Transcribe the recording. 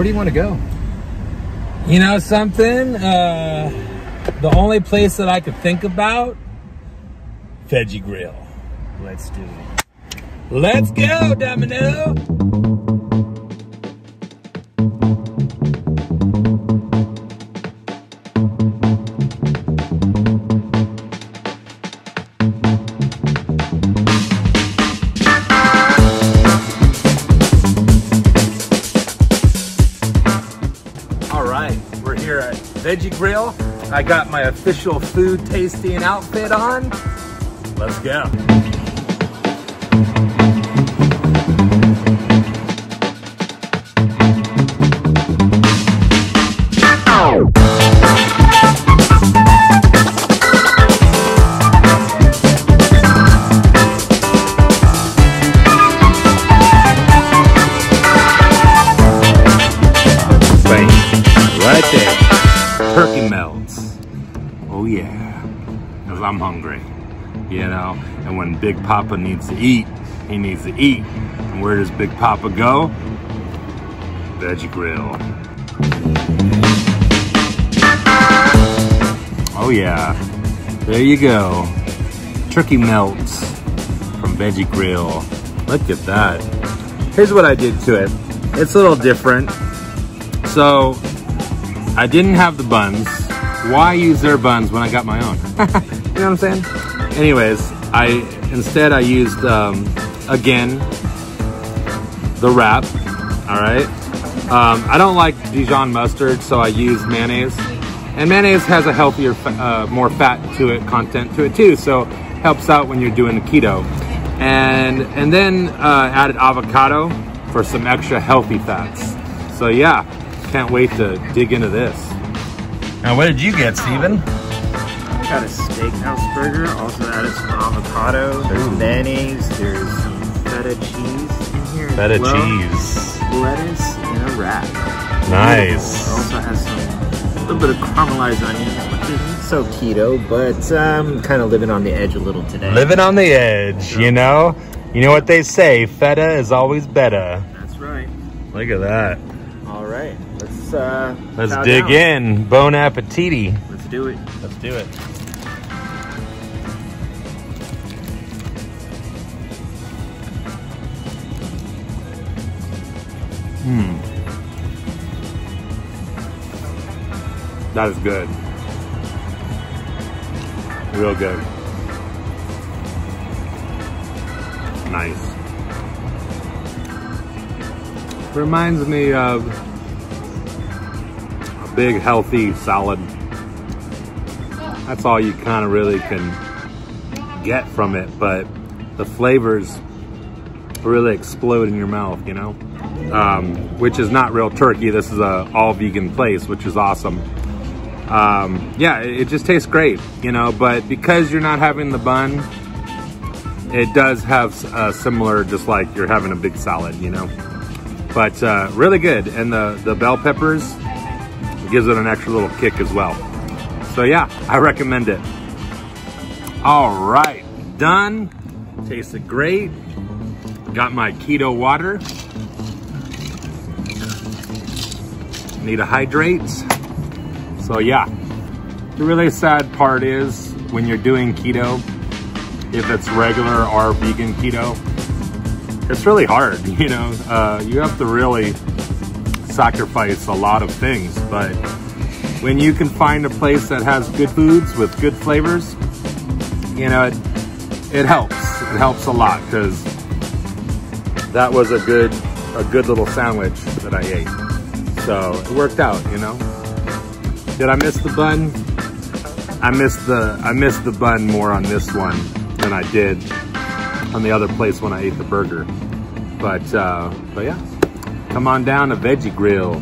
do you want to go? You know something? The only place that I could think about, Veggie Grill. Let's do it. Let's go, Domino. We're here at Veggie Grill. I got my official food tasting outfit on. Let's go. Right there, turkey melts. Oh yeah, because I'm hungry, you know. And when Big Papa needs to eat, he needs to eat. And where does Big Papa go? Veggie Grill. Oh yeah, there you go. Turkey melts from Veggie Grill. Look at that. Here's what I did to it. It's a little different. So, I didn't have the buns. Why use their buns when I got my own? You know what I'm saying? Anyways, instead I used, again, the wrap, all right? I don't like Dijon mustard, so I use mayonnaise. And mayonnaise has a healthier, more fat to it, content to it too, so helps out when you're doing the keto. And then added avocado for some extra healthy fats. So yeah. Can't wait to dig into this. Now, what did you get, Steven? I got a steakhouse burger, also added some avocado, there's mayonnaise, there's some feta cheese in here. Feta cheese. Lettuce in a wrap. Nice. It also has a little bit of caramelized onions, which isn't so keto, but I'm kind of living on the edge a little today. Living on the edge, you know? You know what they say, feta is always better. That's right. Look at that. All right, let's dig in. Bon appetiti. Let's do it. Let's do it. That is good. Real good. Nice. Reminds me of a big healthy salad. That's all you kind of really can get from it, but the flavors really explode in your mouth, you know? Which is not real turkey. This is a all vegan place, which is awesome. Yeah, it just tastes great, you know, but because you're not having the bun, it does have a similar, just like you're having a big salad, you know? But really good, and the bell peppers gives it an extra little kick as well. So yeah, I recommend it. All right, done. Tasted great. Got my keto water. Need to hydrate. So yeah, the really sad part is when you're doing keto, if it's regular or vegan keto, it's really hard, you know. You have to really sacrifice a lot of things, but when you can find a place that has good foods with good flavors, you know, it helps. It helps a lot, because that was a good little sandwich that I ate. So it worked out, you know. Did I miss the bun? I missed the bun more on this one than I did on the other place when I ate the burger. But yeah, come on down to Veggie Grill.